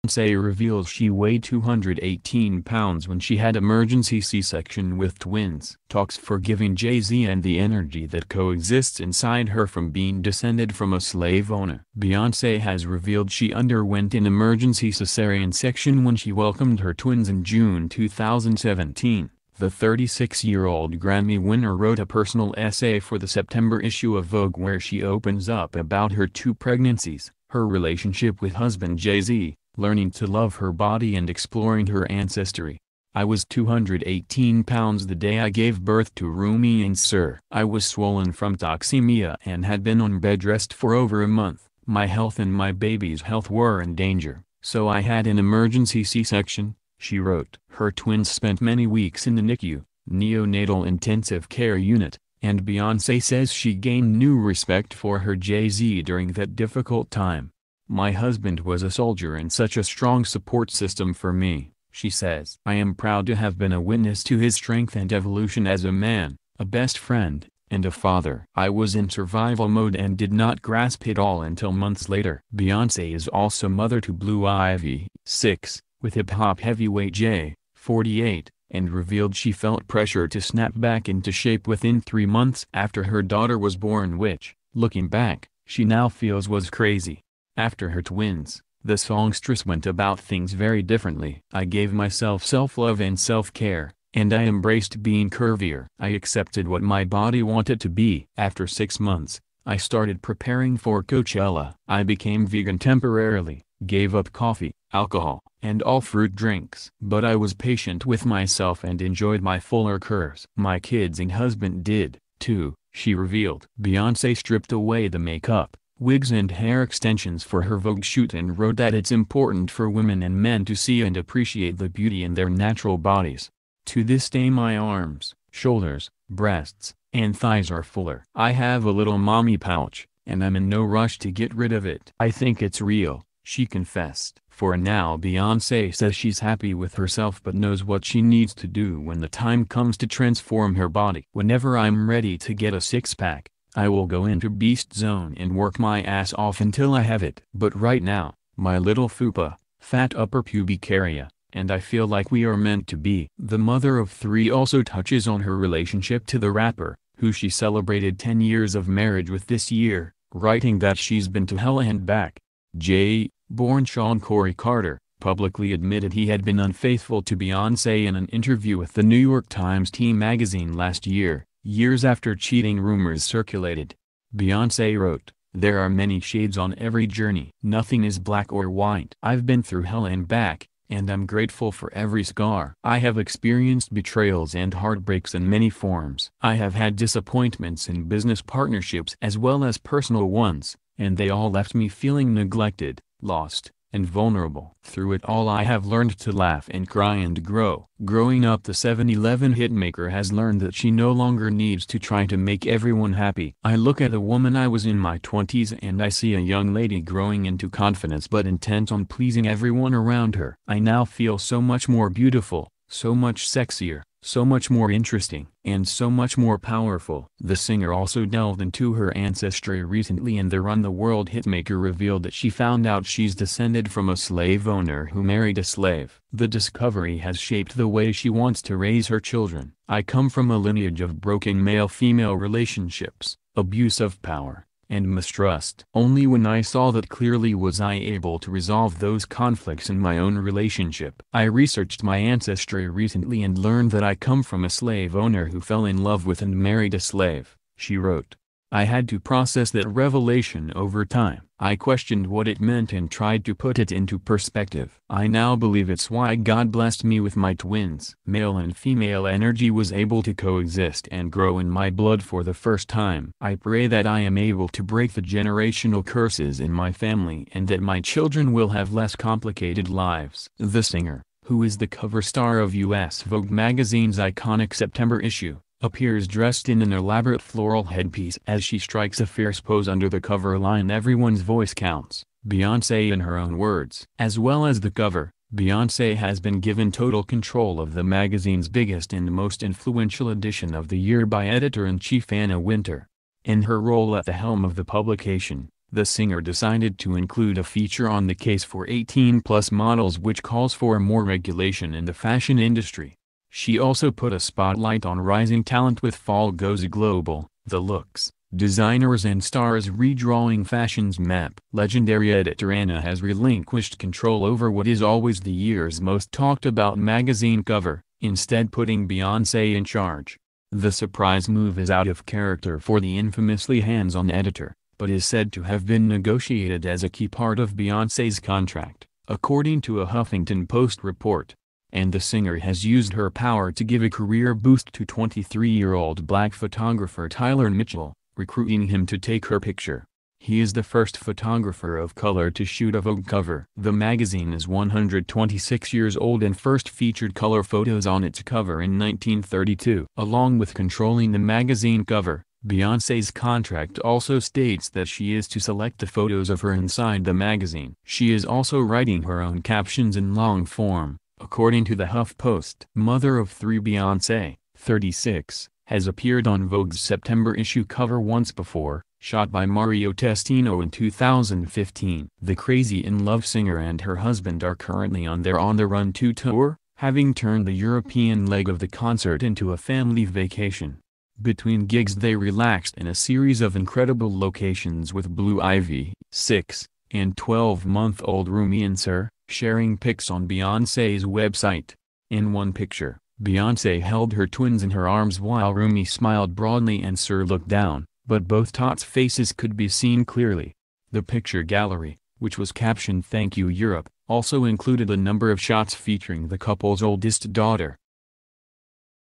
Beyonce reveals she weighed 218 pounds when she had emergency C-section with twins. Talks forgiving Jay-Z and the energy that coexists inside her from being descended from a slave owner. Beyonce has revealed she underwent an emergency cesarean section when she welcomed her twins in June 2017. The 36-year-old Grammy winner wrote a personal essay for the September issue of Vogue where she opens up about her two pregnancies, her relationship with husband Jay-Z, learning to love her body and exploring her ancestry. I was 218 pounds the day I gave birth to Rumi and Sir. I was swollen from toxemia and had been on bed rest for over a month. My health and my baby's health were in danger, so I had an emergency C-section, she wrote. Her twins spent many weeks in the NICU, neonatal intensive care unit, and Beyonce says she gained new respect for her Jay-Z during that difficult time. My husband was a soldier and such a strong support system for me, she says. I am proud to have been a witness to his strength and evolution as a man, a best friend, and a father. I was in survival mode and did not grasp it all until months later. Beyonce is also mother to Blue Ivy, 6, with hip-hop heavyweight Jay, 48, and revealed she felt pressure to snap back into shape within 3 months after her daughter was born, which, looking back, she now feels was crazy. After her twins, the songstress went about things very differently. I gave myself self-love and self-care, and I embraced being curvier. I accepted what my body wanted to be. After 6 months, I started preparing for Coachella. I became vegan temporarily, gave up coffee, alcohol, and all fruit drinks. But I was patient with myself and enjoyed my fuller curves. My kids and husband did, too, she revealed. Beyonce stripped away the makeup, wigs and hair extensions for her Vogue shoot and wrote that it's important for women and men to see and appreciate the beauty in their natural bodies. To this day my arms, shoulders, breasts, and thighs are fuller. I have a little mommy pouch, and I'm in no rush to get rid of it. I think it's real, she confessed. For now Beyonce says she's happy with herself but knows what she needs to do when the time comes to transform her body. Whenever I'm ready to get a six-pack, I will go into beast zone and work my ass off until I have it. But right now, my little fupa, fat upper pubic area, and I feel like we are meant to be. The mother of 3 also touches on her relationship to the rapper, who she celebrated 10 years of marriage with this year, writing that she's been to hell and back. Jay, born Sean Corey Carter, publicly admitted he had been unfaithful to Beyonce in an interview with the New York Times Teen magazine last year, years after cheating rumors circulated. Beyonce wrote, "There are many shades on every journey. Nothing is black or white. I've been through hell and back, and I'm grateful for every scar. I have experienced betrayals and heartbreaks in many forms. I have had disappointments in business partnerships as well as personal ones, and they all left me feeling neglected, lost, and vulnerable. Through it all I have learned to laugh and cry and grow." Growing up, the 7-11 hitmaker has learned that she no longer needs to try to make everyone happy. "I look at a woman I was in my 20s and I see a young lady growing into confidence but intent on pleasing everyone around her. I now feel so much more beautiful, so much sexier, so much more interesting, and so much more powerful." The singer also delved into her ancestry recently, and the Run the World hitmaker revealed that she found out she's descended from a slave owner who married a slave. The discovery has shaped the way she wants to raise her children. "I come from a lineage of broken male-female relationships, abuse of power, and mistrust. Only when I saw that clearly was I able to resolve those conflicts in my own relationship. I researched my ancestry recently and learned that I come from a slave owner who fell in love with and married a slave," she wrote. "I had to process that revelation over time. I questioned what it meant and tried to put it into perspective. I now believe it's why God blessed me with my twins. Male and female energy was able to coexist and grow in my blood for the first time. I pray that I am able to break the generational curses in my family and that my children will have less complicated lives." The singer, who is the cover star of US Vogue magazine's iconic September issue, appears dressed in an elaborate floral headpiece as she strikes a fierce pose under the cover line "Everyone's voice counts." Beyonce, in her own words. As well as the cover, Beyonce has been given total control of the magazine's biggest and most influential edition of the year by editor-in-chief Anna Wintour. In her role at the helm of the publication, The singer decided to include a feature on the case for 18-plus models which calls for more regulation in the fashion industry. She also put a spotlight on rising talent with Fall Goes Global, the looks, designers and stars redrawing fashion's map. Legendary editor Anna has relinquished control over what is always the year's most talked about magazine cover, instead putting Beyonce in charge. The surprise move is out of character for the infamously hands-on editor, but is said to have been negotiated as a key part of Beyoncé's contract, according to a Huffington Post report. And the singer has used her power to give a career boost to 23-year-old black photographer Tyler Mitchell, recruiting him to take her picture. He is the first photographer of color to shoot a Vogue cover. The magazine is 126 years old and first featured color photos on its cover in 1932. Along with controlling the magazine cover, Beyoncé's contract also states that she is to select the photos of her inside the magazine. She is also writing her own captions in long form, according to the HuffPost. Mother of three Beyonce, 36, has appeared on Vogue's September issue cover once before, shot by Mario Testino in 2015. The Crazy in Love singer and her husband are currently on their On the Run 2 tour, having turned the European leg of the concert into a family vacation. Between gigs they relaxed in a series of incredible locations with Blue Ivy, 6, and 12-month-old Rumi and Sir, sharing pics on Beyoncé's website. In one picture, Beyoncé held her twins in her arms while Rumi smiled broadly and Sir looked down, but both tots' faces could be seen clearly. The picture gallery, which was captioned "Thank You Europe," also included a number of shots featuring the couple's oldest daughter,